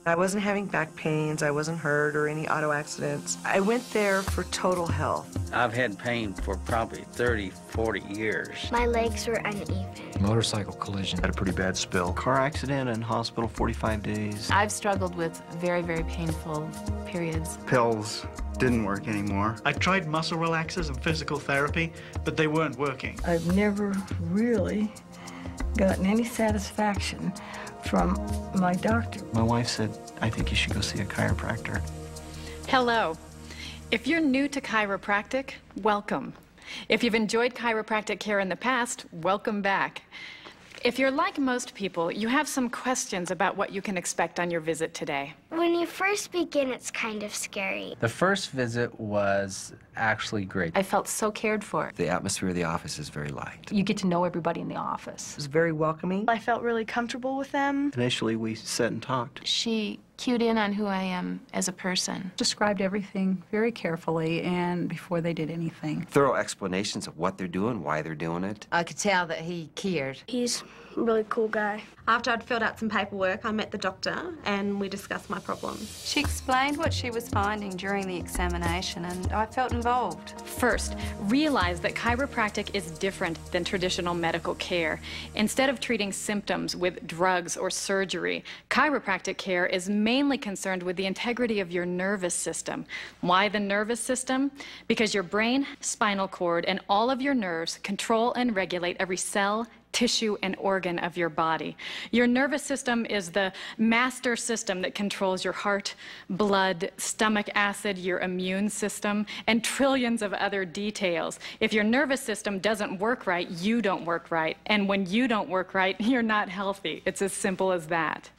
I wasn't having back pains, I wasn't hurt or any auto accidents. I went there for total health. I've had pain for probably 30, 40 years. My legs were uneven. Motorcycle collision. Had a pretty bad spill. Car accident in hospital 45 days. I've struggled with very, very painful periods. Pills didn't work anymore. I tried muscle relaxers and physical therapy, but they weren't working. I've never really gotten any satisfaction from my doctor. My wife said, I think you should go see a chiropractor. Hello. If you're new to chiropractic, welcome. If you've enjoyed chiropractic care in the past, welcome back. If you're like most people, you have some questions about what you can expect on your visit today. When you first begin, it's kind of scary. The first visit was actually great. I felt so cared for. The atmosphere of the office is very light. You get to know everybody in the office. It was very welcoming. I felt really comfortable with them. Initially, we sat and talked. She cued in on who I am as a person. Described everything very carefully and before they did anything. Thorough explanations of what they're doing, why they're doing it. I could tell that he cared. He's a really cool guy. After I'd filled out some paperwork, I met the doctor and we discussed my problems. She explained what she was finding during the examination and I felt involved. First, realize that chiropractic is different than traditional medical care. Instead of treating symptoms with drugs or surgery, chiropractic care is mainly concerned with the integrity of your nervous system. Why the nervous system? Because your brain, spinal cord, and all of your nerves control and regulate every cell, tissue, and organ of your body. Your nervous system is the master system that controls your heart, blood, stomach acid, your immune system, and trillions of other details. If your nervous system doesn't work right, you don't work right. And when you don't work right, you're not healthy. It's as simple as that.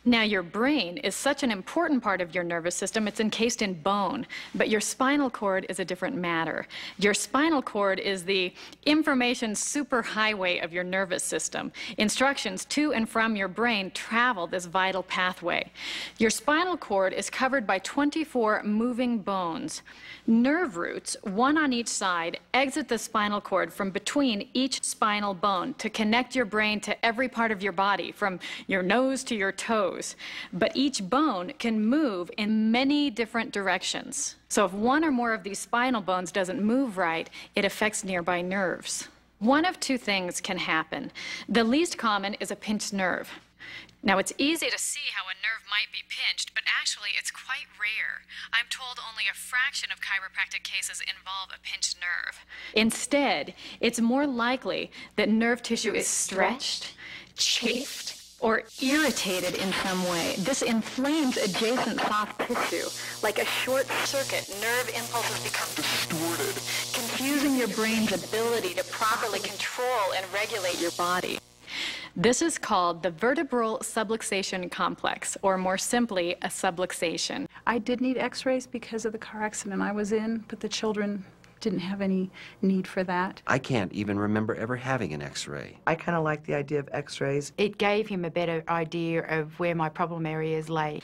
Now, your brain is such an important part of your nervous system, it's encased in bone, but your spinal cord is a different matter. Your spinal cord is the information superhighway of your nervous system. Instructions to and from your brain travel this vital pathway. Your spinal cord is covered by 24 moving bones. Nerve roots, one on each side, exit the spinal cord from between each spinal bone to connect your brain to every part of your body, from your nose to your toes. But each bone can move in many different directions. So if one or more of these spinal bones doesn't move right, it affects nearby nerves. One of two things can happen. The least common is a pinched nerve. Now, it's easy to see how a nerve might be pinched, but actually it's quite rare. I'm told only a fraction of chiropractic cases involve a pinched nerve. Instead, it's more likely that nerve tissue is stretched, chafed, or irritated in some way. This inflames adjacent soft tissue. Like a short circuit, nerve impulses become distorted, confusing your brain's ability to properly control and regulate your body. This is called the vertebral subluxation complex, or more simply, a subluxation. I did need x-rays because of the car accident I was in, but the children didn't have any need for that. I can't even remember ever having an x-ray. I kind of like the idea of x-rays. It gave him a better idea of where my problem areas lay.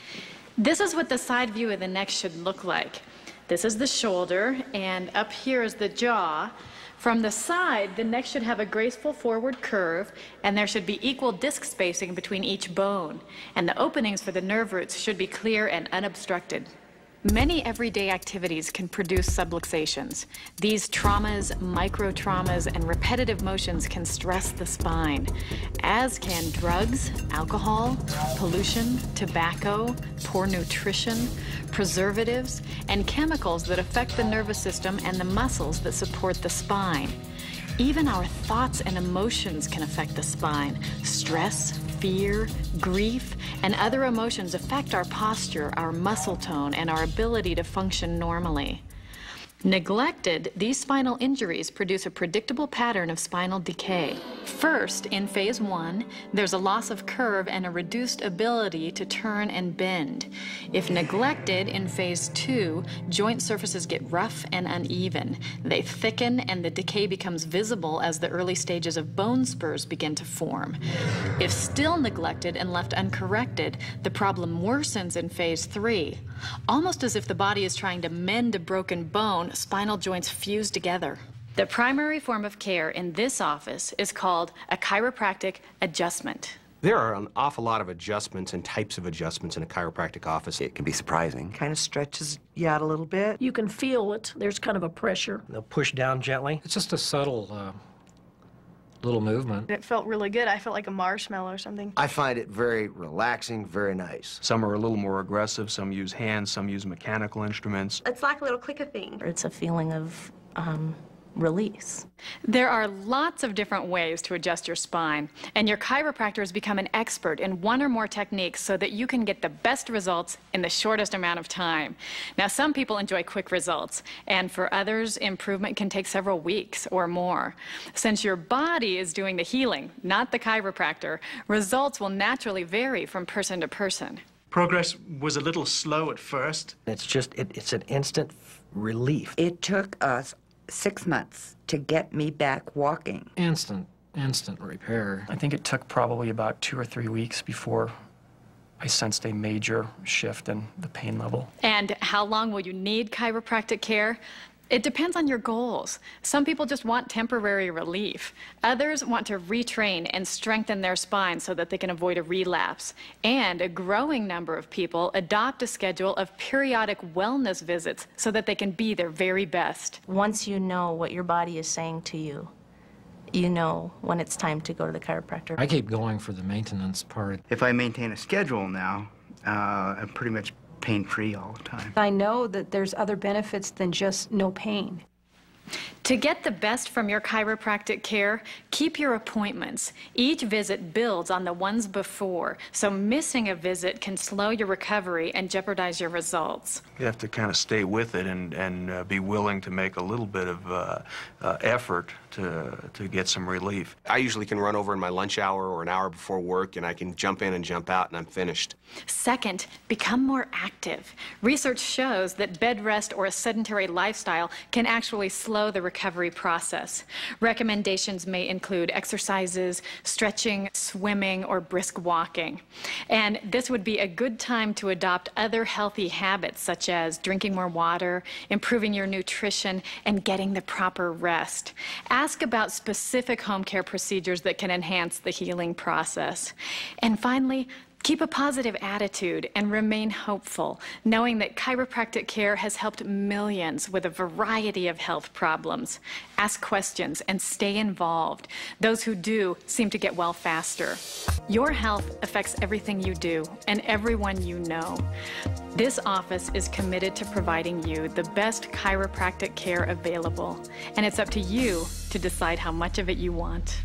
This is what the side view of the neck should look like. This is the shoulder, and up here is the jaw. From the side, the neck should have a graceful forward curve, and there should be equal disc spacing between each bone. And the openings for the nerve roots should be clear and unobstructed. Many everyday activities can produce subluxations. These traumas, micro-traumas, and repetitive motions can stress the spine, as can drugs, alcohol, pollution, tobacco, poor nutrition, preservatives, and chemicals that affect the nervous system and the muscles that support the spine. Even our thoughts and emotions can affect the spine. Stress, fear, grief, and other emotions affect our posture, our muscle tone, and our ability to function normally. Neglected, these spinal injuries produce a predictable pattern of spinal decay. First, in phase 1, there's a loss of curve and a reduced ability to turn and bend. If neglected, in phase 2, joint surfaces get rough and uneven. They thicken and the decay becomes visible as the early stages of bone spurs begin to form. If still neglected and left uncorrected, the problem worsens in phase 3. Almost as if the body is trying to mend a broken bone, spinal joints fuse together. The primary form of care in this office is called a chiropractic adjustment. There are an awful lot of adjustments and types of adjustments in a chiropractic office. It can be surprising. Kind of stretches you out a little bit. You can feel it. There's kind of a pressure. They'll push down gently. It's just a subtle little movement. It felt really good. I felt like a marshmallow or something. I find it very relaxing, very nice. Some are a little more aggressive, some use hands, some use mechanical instruments. It's like a little clicker thing. It's a feeling of release. There are lots of different ways to adjust your spine, and your chiropractor has become an expert in one or more techniques so that you can get the best results in the shortest amount of time. Now, some people enjoy quick results, and for others, improvement can take several weeks or more. Since your body is doing the healing, not the chiropractor, results will naturally vary from person to person. Progress was a little slow at first. It's an instant relief. It took us 6 months to get me back walking. Instant repair. I think it took probably about 2 or 3 weeks before I sensed a major shift in the pain level. And how long will you need chiropractic care? It depends on your goals. Some people just want temporary relief. Others want to retrain and strengthen their spine so that they can avoid a relapse. And a growing number of people adopt a schedule of periodic wellness visits so that they can be their very best. Once you know what your body is saying to you, you know when it's time to go to the chiropractor. I keep going for the maintenance part. If I maintain a schedule now, I'm pretty much pain-free all the time. I know that there's other benefits than just no pain. To get the best from your chiropractic care, keep your appointments. Each visit builds on the ones before, so missing a visit can slow your recovery and jeopardize your results. You have to kind of stay with it and be willing to make a little bit of effort to get some relief. I usually can run over in my lunch hour or an hour before work, and I can jump in and jump out, and I'm finished. Second, become more active. Research shows that bed rest or a sedentary lifestyle can actually slow the recovery process. Recommendations may include exercises, stretching, swimming, or brisk walking. And this would be a good time to adopt other healthy habits such as drinking more water, improving your nutrition, and getting the proper rest. Ask about specific home care procedures that can enhance the healing process. And finally, keep a positive attitude and remain hopeful, knowing that chiropractic care has helped millions with a variety of health problems. Ask questions and stay involved. Those who do seem to get well faster. Your health affects everything you do and everyone you know. This office is committed to providing you the best chiropractic care available, and it's up to you to decide how much of it you want.